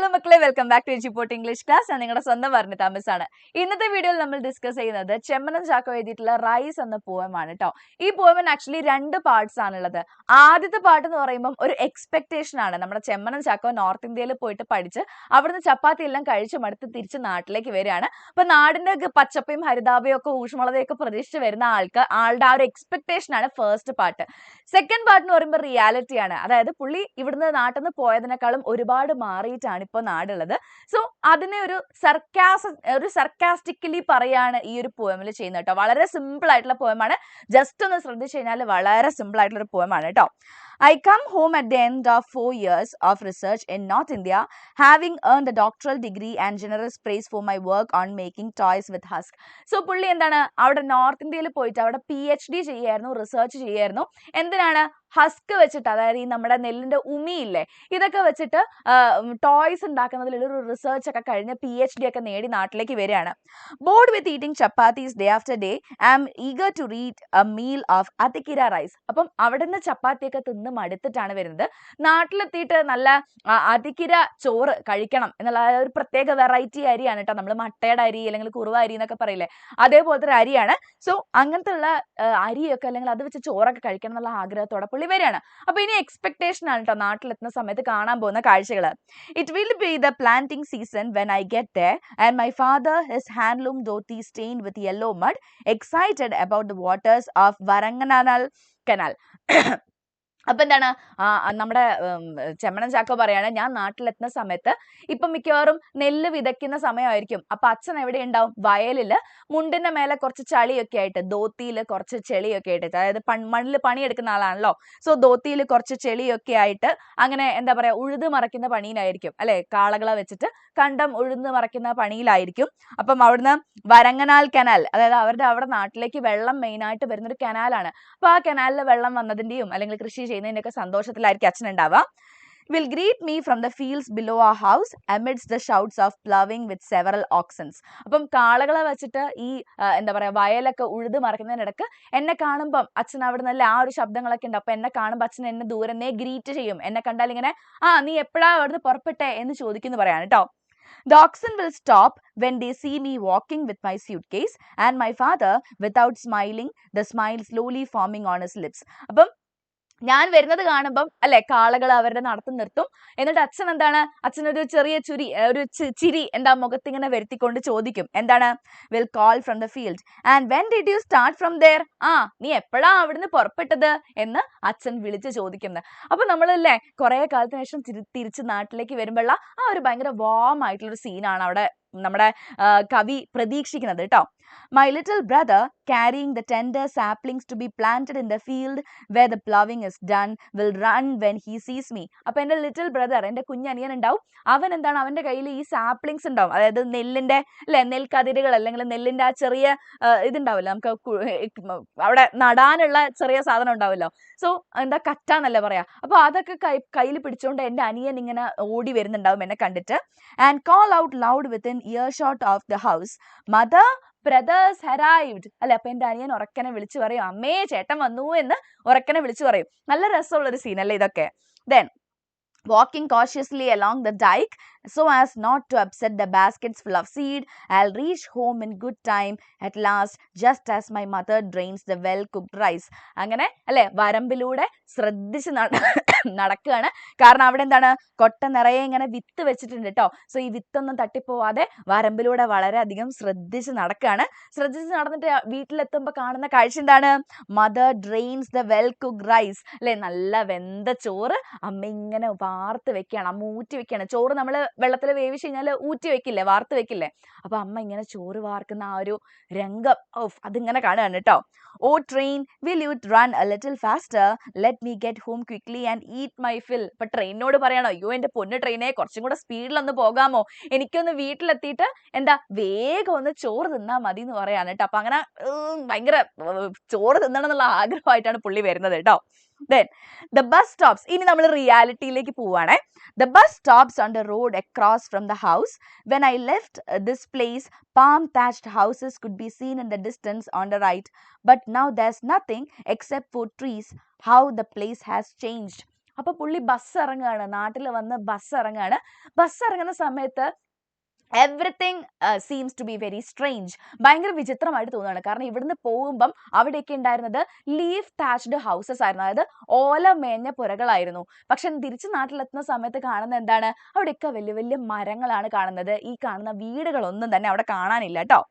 Hello മക്കളെ, welcome back to എജിപോർട്ട് English class. ഞാൻ നിങ്ങളുടെ സ്വന്തം പറഞ്ഞ താമസാണ്. ഇന്നത്തെ വീഡിയോയിൽ നമ്മൾ ഡിസ്കസ് ചെയ്യുന്നത് ചെമ്മനം ചാക്കോ എഴുതിയിട്ടുള്ള റൈസ് എന്ന പോയമാണ് കേട്ടോ. ഈ പോയമിന് ആക്ച്വലി 2 പാർട്സ് ആണുള്ളത്. ആദ്യത്തെ പാർട്ട് എന്ന് പറയുമ്പോൾ ഒരു എക്സ്പെക്ടേഷൻ ആണ്. നമ്മുടെ ചെമ്മനം ചാക്കോ നോർത്ത് ഇന്ത്യയിൽ പോയിട്ട് പഠിച്ച് അവിടുന്ന് ചപ്പാത്തി എല്ലാം കഴിച്ച് മടുത്ത് തിരിച്ച് നാട്ടിലേക്ക് വരികയാണ്. അപ്പൊ നാടിന്റെ പച്ചപ്പയും ഹരിതാപയും ഒക്കെ ഊഷ്മളതയൊക്കെ പ്രതീക്ഷിച്ച് വരുന്ന ആളുടെ ആ ഒരു എക്സ്പെക്ടേഷൻ ആണ് ഫസ്റ്റ് പാർട്ട്. സെക്കൻഡ് പാർട്ട് എന്ന് പറയുമ്പോൾ റിയാലിറ്റി ആണ്. അതായത് പുള്ളി ഇവിടുന്ന് നാട്ടിൽ നിന്ന് പോയതിനേക്കാളും ഒരുപാട് മാറിയിട്ടാണ് ഇപ്പൊ നാടുള്ളത്. സോ അതിനെ ഒരു സർക്കാസ്റ്റിക്കലി പറയാണ് ഈ ഒരു പോയമിൽ ചെയ്യുന്നത് കേട്ടോ. വളരെ സിമ്പിൾ ആയിട്ടുള്ള പോയമാണ്. ജസ്റ്റ് ഒന്ന് ശ്രദ്ധിച്ചു കഴിഞ്ഞാൽ വളരെ സിമ്പിൾ ആയിട്ടുള്ള ഒരു പോയമാണ് കേട്ടോ. I come home at the end of 4 years of research in North India, having earned a doctoral degree and generous praise for my work on making toys with husk. So പുള്ളി എന്താണ് അവിടെ north ഇന്ത്യയിൽ പോയിട്ട് അവിടെ PhD ചെയ്യായിരുന്നു, research ചെയ്യായിരുന്നു. എന്തിനാണ്? Husk വെച്ചിട്ട്, അതായത് ഈ നമ്മുടെ നെല്ലിന്റെ ഉമിയില്ലേ, ഇതൊക്കെ വെച്ചിട്ട് ടോയ്സ് ഉണ്ടാക്കുന്നതിലുള്ള ഒരു റിസർച്ച് ഒക്കെ കഴിഞ്ഞ് PhD ഒക്കെ നേടി നാട്ടിലേക്ക് വരികയാണ്. Bored with eating chapatis day after day, I am eager to read a meal of അതിക്കിര റൈസ്. അപ്പം അവിടെ നിന്ന് ചപ്പാത്തിയൊക്കെ തിന്ന് മടുത്തിട്ടാണ് വരുന്നത്. നാട്ടിലെത്തിയിട്ട് നല്ല അതിക്കിര ചോറ് കഴിക്കണം എന്നുള്ള ഒരു പ്രത്യേക വെറൈറ്റി അരിയാണ് കേട്ടോ. നമ്മൾ മട്ടയുടെ അരി അല്ലെങ്കിൽ കുറുവ അരി എന്നൊക്കെ പറയില്ലേ, അതേപോലത്തെ ഒരു അരിയാണ്. സോ അങ്ങനത്തെ ഉള്ള അരിയൊക്കെ അല്ലെങ്കിൽ അത് വെച്ച് ചോറൊക്കെ കഴിക്കണം എന്നുള്ള ആഗ്രഹത്തോടെ പുള്ളി വരികയാണ്. അപ്പൊ ഇനി എക്സ്പെക്ടേഷൻ ആണ് കേട്ടോ നാട്ടിലെത്തുന്ന സമയത്ത് കാണാൻ പോകുന്ന കാഴ്ചകൾ. It will be the planting season when I get there and my father his handloom dhoti stained with yellow mud, excited about the waters of Varanganal canal. അപ്പൊ എന്താണ് നമ്മുടെ ചെമ്മനം ചാക്കോ പറയാണ്, ഞാൻ നാട്ടിലെത്തുന്ന സമയത്ത് ഇപ്പൊ മിക്കവാറും നെല്ല് വിതയ്ക്കുന്ന സമയമായിരിക്കും. അപ്പൊ അച്ഛൻ എവിടെ ഉണ്ടാവും? വയലില് മുണ്ടിന്റെ മേലെ കുറച്ച് ചളിയൊക്കെ ആയിട്ട്, ധോത്തിയില് കുറച്ച് ചെളിയൊക്കെ ആയിട്ട്, അതായത് മണ്ണിൽ പണിയെടുക്കുന്ന ആളാണല്ലോ. സോ ധോത്തിയിൽ കുറച്ച് ചെളിയൊക്കെ ആയിട്ട് അങ്ങനെ എന്താ പറയാ, ഉഴുത് മറയ്ക്കുന്ന പണിയിലായിരിക്കും അല്ലെ. കാളകളെ വെച്ചിട്ട് കണ്ടം ഉഴുന്ന് മറയ്ക്കുന്ന പണിയിലായിരിക്കും. അപ്പം അവിടുന്ന് വരങ്ങനാൽ കനാൽ, അതായത് അവരുടെ അവിടെ നാട്ടിലേക്ക് വെള്ളം മെയിൻ ആയിട്ട് വരുന്നൊരു കനാലാണ്. അപ്പൊ ആ കനാലിൽ വെള്ളം വന്നതിന്റെയും അല്ലെങ്കിൽ കൃഷി ചെയ്യുന്നതിന്റെ ഒക്കെ സന്തോഷത്തിലായിരിക്കും അച്ഛൻ ഉണ്ടാവുക. Will greet me from the fields below our house amidst the shouts of ploughing with several oxens. അപ്പം കാളകളെ വെച്ചിട്ട് ഈ എന്താ പറയാ വയലൊക്കെ ഉഴുത് മറക്കുന്നതിനിടക്ക് എന്നെ കാണുമ്പം അച്ഛൻ അവിടെ നല്ല ആ ഒരു ശബ്ദങ്ങളൊക്കെ ഉണ്ട്. അപ്പൊ എന്നെ കാണുമ്പോൾ അച്ഛൻ എന്നെ ദൂരന്നേ ഗ്രീറ്റ് ചെയ്യും. എന്നെ കണ്ടാൽ ഇങ്ങനെ നീ എപ്പോഴാ അവിടുന്ന് പുറപ്പെട്ടെ എന്ന് ചോദിക്കുന്നു പറയാണ് കേട്ടോ. The oxen will stop when they see me walking with my suitcase and my father, without smiling, the smile slowly forming on his lips. അപ്പം ഞാൻ വരുന്നത് കാണുമ്പം അല്ലെ കാളകൾ അവരുടെ നടത്തം നിർത്തും. എന്നിട്ട് അച്ഛൻ എന്താണ്, അച്ഛനൊരു ചെറിയ ചിരി എന്താ മുഖത്തിങ്ങനെ വരുത്തിക്കൊണ്ട് ചോദിക്കും, എന്താണ്? Will call from the field and when did you start from there? നീ എപ്പോഴാ അവിടുന്ന് പുറപ്പെട്ടത് എന്ന് അച്ഛൻ വിളിച്ച് ചോദിക്കുന്നത്. അപ്പൊ നമ്മളല്ലേ കുറെ കാലത്തിന് ശേഷം തിരിച്ച് നാട്ടിലേക്ക് വരുമ്പോഴുള്ള ആ ഒരു ഭയങ്കര വാം ആയിട്ടുള്ള ഒരു സീനാണ് അവിടെ നമ്മുടെ കവി പ്രതീക്ഷിക്കുന്നത് കേട്ടോ. My little brother, carrying the tender saplings to be planted in the field where the ploughing is done, will run when he sees me. അപ്പൊ എന്റെ ലിറ്റിൽ ബ്രദർ, എന്റെ കുഞ്ഞനിയൻ ഉണ്ടാവും. അവൻ എന്താണ്, അവന്റെ കയ്യിൽ ഈ സാപ്ലിങ്സ് ഉണ്ടാവും, അതായത് നെല്ലിന്റെ നെൽക്കതിരുകൾ അല്ലെങ്കിൽ നെല്ലിന്റെ ആ ചെറിയ ഇതുണ്ടാവില്ല, നമുക്ക് അവിടെ നടാനുള്ള ചെറിയ സാധനം ഉണ്ടാവുമല്ലോ. സോ എന്താ കറ്റാന്നല്ലേ പറയാ. അപ്പൊ അതൊക്കെ കയ്യിൽ പിടിച്ചുകൊണ്ട് എന്റെ അനിയൻ ഇങ്ങനെ ഓടി വരുന്നുണ്ടാവും എന്നെ കണ്ടിട്ട്. And call out loud within earshot of the house, mother brothers arrived. അല്ലെ, അപ്പൊ എന്റെ അനിയൻ ഉറക്കനെ വിളിച്ചു പറയും, അമ്മേ ചേട്ടൻ വന്നു എന്ന് ഉറക്കനെ വിളിച്ചു പറയും. നല്ല രസമുള്ളൊരു സീനല്ലേ ഇതൊക്കെ. Then walking cautiously along the dike so as not to upset the baskets full of seed, I'll reach home in good time at last, just as my mother drains the well cooked rice. അങ്ങനെ അല്ലെ വരമ്പിലൂടെ ശ്രദ്ധിച്ച് നടക്കുകയാണ്. കാരണം അവിടെ എന്താണ്, കൊട്ട നിറയെ ഇങ്ങനെ വിത്ത് വെച്ചിട്ടുണ്ട് കേട്ടോ. സോ ഈ വിത്തൊന്നും തട്ടിപ്പോവാതെ വരമ്പിലൂടെ വളരെയധികം ശ്രദ്ധിച്ച് നടക്കുകയാണ്. ശ്രദ്ധിച്ച് നടന്നിട്ട് വീട്ടിലെത്തുമ്പോൾ കാണുന്ന കാഴ്ച എന്താണ്? Mother drains the well cooked rice. അല്ലെ, നല്ല വെന്ത ചോറ് അമ്മ ഇങ്ങനെ വാർത്ത് വെക്കുകയാണ്. അമ്മ ഊറ്റി വെക്കുകയാണ്. ചോറ് നമ്മൾ വെള്ളത്തിൽ വേവിച്ച് കഴിഞ്ഞാൽ ഊറ്റി വെക്കില്ലേ, വാർത്ത് വെക്കില്ലേ. അപ്പൊ അമ്മ ഇങ്ങനെ ചോറ് വാർക്കുന്ന ആ ഒരു രംഗം അതിങ്ങനെ കാണുകയാണ് കേട്ടോ. Oh train, will you run a little faster, let me get home quickly and eat my fill. ഇപ്പൊ ട്രെയിനോട് പറയണോ, അയ്യോ എന്റെ പൊന്നു ട്രെയിനെ കുറച്ചും കൂടെ സ്പീഡിലൊന്ന് പോകാമോ, എനിക്കൊന്ന് വീട്ടിലെത്തിയിട്ട് എന്താ വേഗം ഒന്ന് ചോറ് തിന്നാ മതി എന്ന് പറയാണ് കേട്ടോ. അപ്പൊ അങ്ങനെ ഭയങ്കര ചോറ് തിന്നണം എന്നുള്ള ആഗ്രഹമായിട്ടാണ് പുള്ളി വരുന്നത് കേട്ടോ. Then the bus stops. ഇനി നമ്മൾ റിയാലിറ്റിയിലേക്ക് പോവാണേ. The bus stops on the road across from the house. When I left this place, palm thatched houses could be seen in the distance on the right. But now there's nothing except for trees. How the place has changed. അപ്പൊ പുള്ളി bus ഇറങ്ങുകയാണ്, നാട്ടിൽ വന്ന് bus ഇറങ്ങുകയാണ്. Bus ഇറങ്ങുന്ന സമയത്ത് everything seems to be very strange. ഭയങ്കര വിചിത്രമായിട്ട് തോന്നുകയാണ്. കാരണം ഇവിടുന്ന് പോകുമ്പം അവിടെയൊക്കെ ഉണ്ടായിരുന്നത് ലീഫ് താച്ച്ഡ് ഹൗസസ് ആയിരുന്നു, അതായത് ഓല മേഞ്ഞ പുരകളായിരുന്നു. പക്ഷെ തിരിച്ച് നാട്ടിലെത്തുന്ന സമയത്ത് കാണുന്ന എന്താണ്, അവിടെയൊക്കെ വലിയ വലിയ മരങ്ങളാണ് കാണുന്നത്. ഈ കാണുന്ന വീടുകളൊന്നും തന്നെ അവിടെ കാണാനില്ല കേട്ടോ.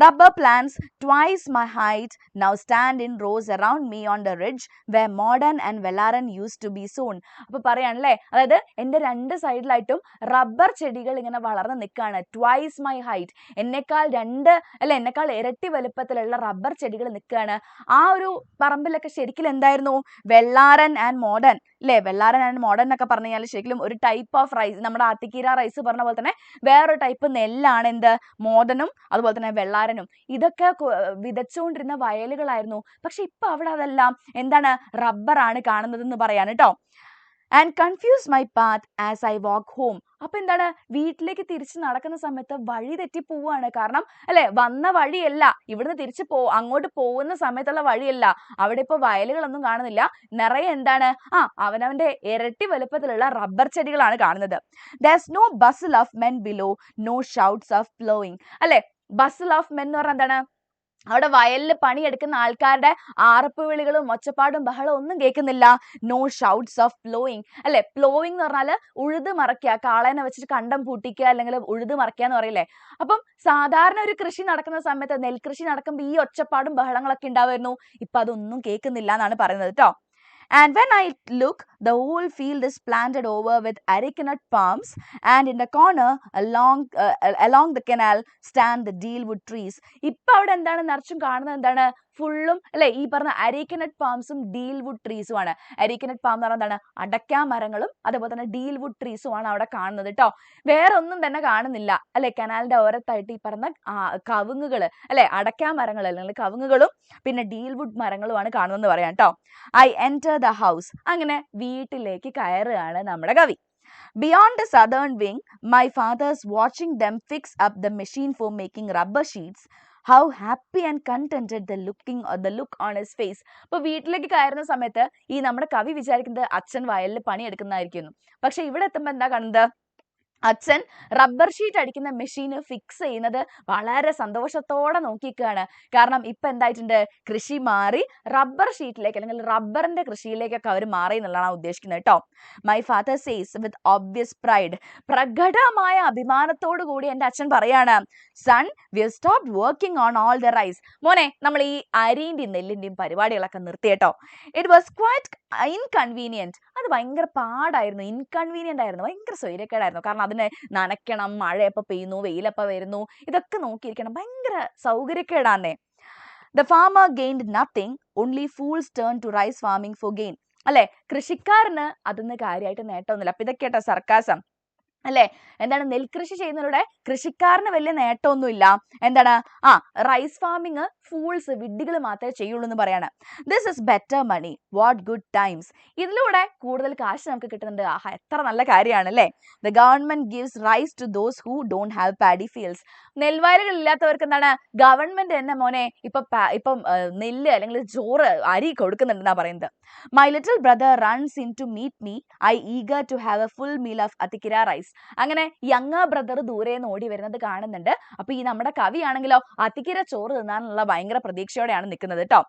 Rubber plants twice my height now stand in rows around me on the ridge where modern and Vellaran used to be sown. അപ്പൊ പറയാണല്ലേ, അതായത് എന്റെ രണ്ട് സൈഡിലായിട്ടും റബ്ബർ ചെടികൾ ഇങ്ങനെ വളർന്ന് നിൽക്കുകയാണ്. ട്വൈസ് മൈ ഹൈറ്റ്, എന്നെക്കാൾ ഇരട്ടി വലുപ്പത്തിലുള്ള റബ്ബർ ചെടികൾ നിൽക്കുകയാണ്. ആ ഒരു പറമ്പിലൊക്കെ ശരിക്കും എന്തായിരുന്നു, വെള്ളാരൻ ആൻഡ് മോഡേൺ അല്ലേ. വെള്ളാരൻ ആൻഡ് മോഡേൺ എന്നൊക്കെ പറഞ്ഞു കഴിഞ്ഞാൽ ശരിക്കും ഒരു ടൈപ്പ് ഓഫ് റൈസ്, നമ്മുടെ ആത്തിക്കീര റൈസ് പറഞ്ഞ പോലെ തന്നെ വേറൊരു ടൈപ്പ് നെല്ലാണ് എന്ത്, മോദനും അതുപോലെ തന്നെ വെള്ളാരനും. ഇതൊക്കെ വിതച്ചുകൊണ്ടിരുന്ന വയലുകളായിരുന്നു. പക്ഷെ ഇപ്പൊ അവിടെ അതെല്ലാം എന്താണ്, റബ്ബറാണ് കാണുന്നതെന്ന് പറയാണ് കേട്ടോ. And confuse my path as I walk home. അപ്പൊ എന്താണ്, വീട്ടിലേക്ക് തിരിച്ച് നടക്കുന്ന സമയത്ത് വഴി തെറ്റി പോവാണ്. കാരണം അല്ലെ, വന്ന വഴിയല്ല, ഇവിടുന്ന് തിരിച്ച് അങ്ങോട്ട് പോകുന്ന സമയത്തുള്ള വഴിയല്ല. അവിടെ ഇപ്പൊ വയലുകളൊന്നും കാണുന്നില്ല, നിറയെ എന്താണ്, അവനവന്റെ ഇരട്ടി വലുപ്പത്തിലുള്ള റബ്ബർ ചെടികളാണ് കാണുന്നത്. There's no bustle of men below, no shouts of plowing. അല്ലെ, ബസ്സിൽ ഓഫ് മെൻ എന്ന് പറഞ്ഞാൽ എന്താണ്, അവിടെ വയലിൽ പണിയെടുക്കുന്ന ആൾക്കാരുടെ ആർപ്പ് വിളികളും ഒച്ചപ്പാടും ബഹളവും ഒന്നും കേൾക്കുന്നില്ല. നോ ഷൗട്ട്സ് ഓഫ് പ്ലോയിങ് അല്ലെ. പ്ലോയിങ് എന്ന് പറഞ്ഞാൽ ഉഴുത് മറയ്ക്കുക, കാളേനെ വെച്ചിട്ട് കണ്ടം പൂട്ടിക്കുക, അല്ലെങ്കിൽ ഉഴുത് മറയ്ക്കുക എന്ന് പറയില്ലേ. അപ്പം സാധാരണ ഒരു കൃഷി നടക്കുന്ന സമയത്ത്, നെൽകൃഷി നടക്കുമ്പോൾ ഈ ഒച്ചപ്പാടും ബഹളങ്ങളൊക്കെ ഉണ്ടാവുമായിരുന്നു. ഇപ്പൊ അതൊന്നും കേൾക്കുന്നില്ല എന്നാണ് പറയുന്നത് കേട്ടോ. And when I look, the whole field is planted over with arecanut palms, and in the corner along the canal stand the dealwood trees. ഇപ്പൊ അവിടെ എന്താണ് നിറച്ചും കാണുന്നത്, എന്താണ്, ഫുള്ളും അല്ലെ ഈ പറഞ്ഞ അരീക്കനട്ട് പാംസും ഡീൽവുഡ് ട്രീസും ആണ്. അരീക്കനട്ട് പാം എന്ന് പറഞ്ഞാൽ എന്താണ്, അടയ്ക്കാ മരങ്ങളും അതുപോലെ തന്നെ ഡീൽവുഡ് ട്രീസും ആണ് അവിടെ കാണുന്നത് കേട്ടോ. വേറെ ഒന്നും തന്നെ കാണുന്നില്ല അല്ലെ. കനാലിന്റെ ഓരത്തായിട്ട് ഈ പറഞ്ഞ കവുങ്ങുകൾ അല്ലെ, അടയ്ക്കാ മരങ്ങൾ അല്ലെങ്കിൽ കവുങ്ങുകളും പിന്നെ ഡീൽവുഡ് മരങ്ങളുമാണ് കാണുന്നതെന്ന് പറയാം കേട്ടോ. I enter the house. അങ്ങനെ വീട്ടിലേക്ക് കയറുകയാണ് നമ്മുടെ കവി. Beyond the southern wing, my father's watching them fix up the machine for making rubber sheets. How happy and contented the look on his face. അപ്പൊ വീട്ടിലേക്ക് കയറുന്ന സമയത്ത് ഈ നമ്മുടെ കവി വിചാരിക്കുന്നത് അച്ഛൻ വയലിൽ പണിയെടുക്കുന്നതായിരിക്കുന്നു. പക്ഷെ ഇവിടെ എത്തുമ്പോൾ എന്താ കാണുന്നത്, അച്ഛൻ റബ്ബർ ഷീറ്റ് അടിക്കുന്ന മെഷീൻ ഫിക്സ് ചെയ്യുന്നത് വളരെ സന്തോഷത്തോടെ നോക്കിക്കുകയാണ്. കാരണം ഇപ്പൊ എന്തായിട്ടുണ്ട്, കൃഷി മാറി റബ്ബർ ഷീറ്റിലേക്ക് അല്ലെങ്കിൽ റബ്ബറിന്റെ കൃഷിയിലേക്കൊക്കെ അവർ മാറി എന്നുള്ളതാണ് ഉദ്ദേശിക്കുന്നത് കേട്ടോ. My father says with obvious pride. പ്രകടമായ അഭിമാനത്തോടു കൂടി എന്റെ അച്ഛൻ പറയാണ്, son we have stopped working on all the rice. മോനെ, നമ്മൾ ഈ അരിന്റെയും നെല്ലിന്റെയും പരിപാടികളൊക്കെ നിർത്തി കേട്ടോ. It was quite inconvenient. അത് ഭയങ്കര പാടായിരുന്നു, ഇൻകൺവീനിയന്റ് ആയിരുന്നു, ഭയങ്കര സ്വൈര്യക്കേടായിരുന്നു. കാരണം അതിനെ നനയ്ക്കണം, മഴ എപ്പോൾ പെയ്യുന്നു, വെയിലെപ്പോൾ വരുന്നു, ഇതൊക്കെ നോക്കിയിരിക്കണം, ഭയങ്കര സൗകര്യക്കേടാന്നേ. The farmer gained nothing, only fools turn to rice farming for gain. അല്ലെ, കൃഷിക്കാരന് അതൊന്നും കാര്യമായിട്ട് നേട്ടമൊന്നുമില്ല. അപ്പൊ ഇതൊക്കെ കേട്ടോ സർക്കാസം അല്ലെ. എന്താണ്, നെൽകൃഷി ചെയ്യുന്നതിലൂടെ കൃഷിക്കാരന് വലിയ നേട്ടമൊന്നുമില്ല. എന്താണ്, റൈസ് ഫാമിങ് ഫൂൾസ്, വിഡ്ഢികൾ മാത്രമേ ചെയ്യുള്ളൂ എന്ന് പറയാണ്. This is better money, what good times. ഇതിലൂടെ കൂടുതൽ കാശ് നമുക്ക് കിട്ടുന്നുണ്ട്. എത്ര നല്ല കാര്യമാണ് അല്ലേ. The government gives rice to those who don't have paddy fields. നെൽവയലുകൾ ഇല്ലാത്തവർക്ക് എന്താണ്, ഗവൺമെന്റ് തന്നെ മോനെ ഇപ്പം നെല്ല് അല്ലെങ്കിൽ ചോറ്, അരി കൊടുക്കുന്നുണ്ടെന്നാ പറയുന്നത്. My little brother runs in to meet me, I eager to have a full meal of അതിക്കിര റൈസ്. അങ്ങനെ യങ്ങർ ബ്രദർ ദൂരെ നിന്ന് ഓടി വരുന്നത് കാണുന്നുണ്ട്. അപ്പൊ ഈ നമ്മുടെ കവിയാണെങ്കിലോ അതിക്കിര ചോറ് തിന്നാനുള്ള ഭയങ്കര പ്രതീക്ഷയോടെയാണ് നിൽക്കുന്നത് കേട്ടോ.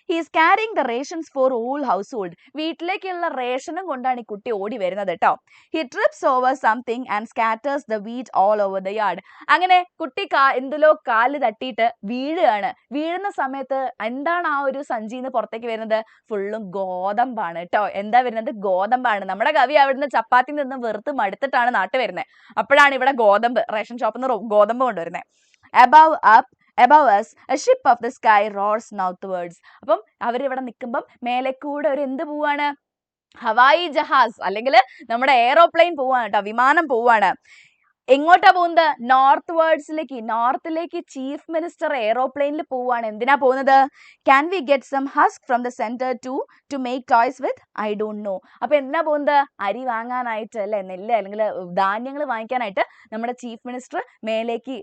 He is carrying the rations for all house hold. വീട്ടിലേക്കുള്ള റേഷനും കൊണ്ടാണ് ഈ കുട്ടി ഓടി വരുന്നത് കേട്ടോ. He TRIPS over something and scatters the wheat all over the yard. അങ്ങനെ കുട്ടി എന്തിലോ കാല് തട്ടിയിട്ട് വീഴുകയാണ്. വീഴുന്ന സമയത്ത് എന്താണ് ആ ഒരു സഞ്ചിന്ന് പുറത്തേക്ക് വരുന്നത്, ഫുള്ളും ഗോതമ്പാണ് കേട്ടോ. എന്താ വരുന്നത്, ഗോതമ്പാണ്. നമ്മുടെ കവി അവിടുന്ന് ചപ്പാത്തി നിന്ന് വെറുത്ത് മടുത്തിട്ടാണ് നാട്ടിൽ വരുന്നത്. അപ്പോഴാണ് ഇവിടെ ഗോതമ്പ്, റേഷൻ ഷോപ്പിൽ നിന്ന് ഗോതമ്പ് കൊണ്ടുവരുന്നത്. Above us, a ship of the sky roars northwards. അപ്പം അവരിവിടെ നിൽക്കുമ്പം മേലെ കൂടെ ഒരു എന്ത് പോവാണ്, ഹവായി ജഹാസ് അല്ലെങ്കിൽ നമ്മുടെ എയറോപ്ലെയിൻ പോവാണ് കേട്ടോ, വിമാനം പോവാണ്. എങ്ങോട്ടാ പോകുന്നത്, നോർത്ത് വേർഡ്സിലേക്ക്, നോർത്തിലേക്ക് ചീഫ് മിനിസ്റ്റർ എയറോപ്ലെയിനിൽ പോവാണ്. എന്തിനാ പോകുന്നത്, can we get some husk from the centre to make toys with, I don't know. അപ്പൊ എന്തിനാ പോകുന്നത്, അരി വാങ്ങാനായിട്ട് അല്ലെ, നെല്ല് അല്ലെങ്കിൽ ധാന്യങ്ങൾ വാങ്ങിക്കാനായിട്ട് നമ്മുടെ ചീഫ് മിനിസ്റ്റർ മേലേക്ക്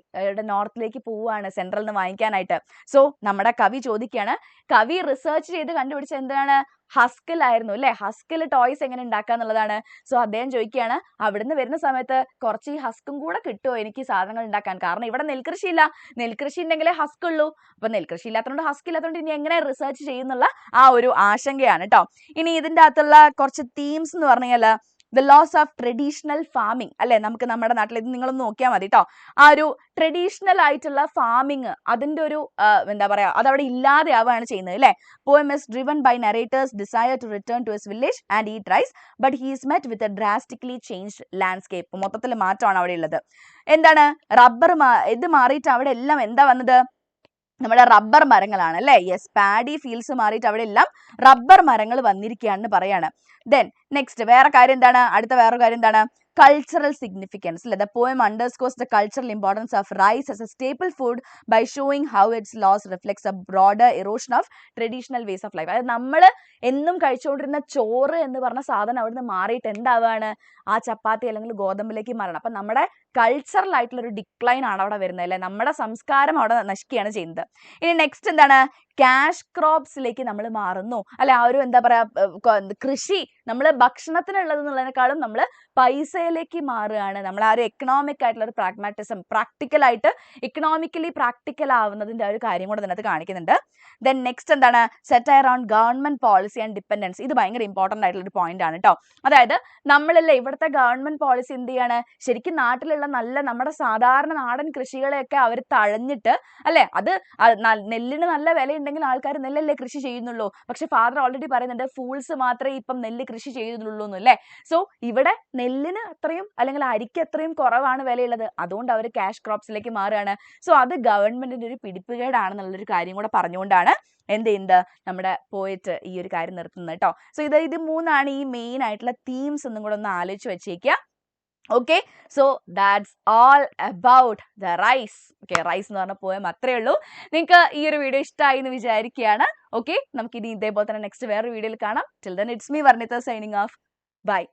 നോർത്തിലേക്ക് പോവാണ്, സെൻട്രലിൽ നിന്ന് വാങ്ങിക്കാനായിട്ട്. സോ നമ്മുടെ കവി ചോദിക്കുകയാണ്, കവി റിസർച്ച് ചെയ്ത് കണ്ടുപിടിച്ച എന്താണ്, ഹസ്കിലായിരുന്നു അല്ലെ. ഹസ്കിൽ ടോയ്സ് എങ്ങനെ ഉണ്ടാക്കുക എന്നുള്ളതാണ്. സോ അദ്ദേഹം ചോദിക്കുകയാണ് അവിടുന്ന് വരുന്ന സമയത്ത് കുറച്ച് ഈ ഹസ്കും കൂടെ കിട്ടുമോ എനിക്ക് സാധനങ്ങൾ ഉണ്ടാക്കാൻ, കാരണം ഇവിടെ നെൽകൃഷിയില്ല, നെൽകൃഷി ഉണ്ടെങ്കിലേ ഹസ്ക് ഉള്ളൂ, അപ്പൊ നെൽകൃഷി ഇല്ലാത്തതുകൊണ്ട് ഹസ്ക് ഇല്ലാത്തതുകൊണ്ട് ഇനി എങ്ങനെ റിസർച്ച് ചെയ്യുന്നുള്ള ആ ഒരു ആശങ്കയാണ് കേട്ടോ. ഇനി ഇതിന്റെ അകത്തുള്ള കുറച്ച് തീംസ് എന്ന് പറഞ്ഞാൽ the loss of traditional farming അല്ലെ. നമുക്ക് നമ്മുടെ നാട്ടിൽ ഇത് നിങ്ങളൊന്ന് നോക്കിയാൽ മതി കേട്ടോ. ആ ഒരു ട്രഡീഷണൽ ആയിട്ടുള്ള ഫാമിംഗ് അതിന്റെ ഒരു എന്താ പറയാ അതവിടെ ഇല്ലാതെ ആവുകയാണ് ചെയ്യുന്നത് അല്ലെ. poem is driven by narrator's desire to return to his village and eat rice, but he is met with a drastically changed landscape. മൊത്തത്തിൽ മാറ്റമാണ് അവിടെ ഉള്ളത്. എന്താണ് റബ്ബർ ഇത് മാറിയിട്ട് അവിടെ എല്ലാം എന്താ വന്നത്, നമ്മുടെ റബ്ബർ മരങ്ങളാണ് അല്ലെ. യെസ്, പാഡി ഫീൽഡ്സ് മാറിയിട്ട് അവിടെ എല്ലാം റബ്ബർ മരങ്ങൾ വന്നിരിക്കുകയാണെന്ന് പറയാണ്. ദെൻ നെക്സ്റ്റ് വേറെ കാര്യം എന്താണ്, അടുത്ത വേറൊരു കാര്യം എന്താണ്, cultural significance. The poem underscores the cultural importance of rice as a staple food by showing how its loss reflects a broader erosion of traditional ways of life. അതായത് നമ്മൾ എന്നും കഴിച്ചുകൊണ്ടിരുന്ന ചോറ് എന്ന് പറഞ്ഞ സാധനം അവിടുന്ന് മാറിയിട്ട് എന്താവാണ്, ആ ചപ്പാത്തി അല്ലെങ്കിൽ ഗോതമ്പിലേക്ക് മാറണം. അപ്പൊ നമ്മുടെ കൾച്ചറൽ ആയിട്ടുള്ള ഒരു ഡിക്ലൈൻ ആണ് അവിടെ വരുന്നത് അല്ലെ. നമ്മുടെ സംസ്കാരം അവിടെ നശിക്കുകയാണ് ചെയ്യുന്നത്. ഇനി നെക്സ്റ്റ് എന്താണ്, ക്യാഷ് ക്രോപ്സിലേക്ക് നമ്മൾ മാറുന്നു അല്ലെ. ആ ഒരു എന്താ പറയാ കൃഷി നമ്മൾ ഭക്ഷണത്തിനുള്ളത് എന്നുള്ളതിനേക്കാളും നമ്മൾ പൈസയിലേക്ക് മാറുകയാണ്. നമ്മൾ ആ ഒരു എക്കണോമിക് ആയിട്ടുള്ള ഒരു പ്രാഗ്മാറ്റിസം, പ്രാക്ടിക്കലായിട്ട് ഇക്കണോമിക്കലി പ്രാക്ടിക്കൽ ആവുന്നതിന്റെ ആ ഒരു കാര്യം കൂടെ ഇതിനകത്ത് കാണിക്കുന്നുണ്ട്. ദെൻ നെക്സ്റ്റ് എന്താണ്, satire on government policy and dependence. ഇത് ഭയങ്കര ഇമ്പോർട്ടന്റ് ആയിട്ടുള്ള ഒരു പോയിന്റ് ആണ് കേട്ടോ. അതായത് നമ്മളല്ലേ ഇവിടുത്തെ ഗവൺമെന്റ് പോളിസി എന്ത് ചെയ്യാണ്, ശരിക്കും നാട്ടിലുള്ള നല്ല നമ്മുടെ സാധാരണ നാടൻ കൃഷികളെയൊക്കെ അവർ തഴഞ്ഞിട്ട് അല്ലെ, അത് നെല്ലിന് നല്ല വിലയുണ്ടെങ്കിൽ ആൾക്കാർ നെല്ലല്ലേ കൃഷി ചെയ്യുന്നുള്ളൂ. പക്ഷെ ഫാദർ ഓൾറെഡി പറയുന്നുണ്ട് ഫൂൾസ് മാത്രമേ ഇപ്പം നെല്ല് കൃഷി ചെയ്യുന്നുള്ളൂ എന്നല്ലേ. സോ ഇവിടെ നെല്ലിന് അത്രയും അല്ലെങ്കിൽ അരിക്ക് അത്രയും കുറവാണ് വിലയുള്ളത്, അതുകൊണ്ട് അവർ ക്യാഷ് ക്രോപ്സിലേക്ക് മാറുകയാണ്. സോ അത് ഗവൺമെന്റിന്റെ ഒരു പിടിപ്പുകേടാണെന്നുള്ളൊരു കാര്യം കൂടെ പറഞ്ഞുകൊണ്ടാണ് എന്ത് ചെയ്യുന്നത് നമ്മുടെ പോയറ്റ് ഈ ഒരു കാര്യം നിർത്തുന്നത് കേട്ടോ. സോ ഇത് മൂന്നാണ് ഈ മെയിൻ ആയിട്ടുള്ള തീംസ് എന്നും കൂടെ ഒന്ന് ആലോചിച്ച് വെച്ചേക്കുക. Okay, so that's all about the rice. Okay, rice എന്ന് പറഞ്ഞ പോയം അത്രേ ഉള്ളൂ. നിങ്ങൾക്ക് ഈ ഒരു വീഡിയോ ഇഷ്ടമായി എന്ന് വിചാരിക്കുകയാണ്. ഓക്കെ, നമുക്ക് ഇനി ഇതേപോലെ തന്നെ നെക്സ്റ്റ് വേറൊരു വീഡിയോയിൽ കാണാം. Till then it's me Varnitha signing off. By.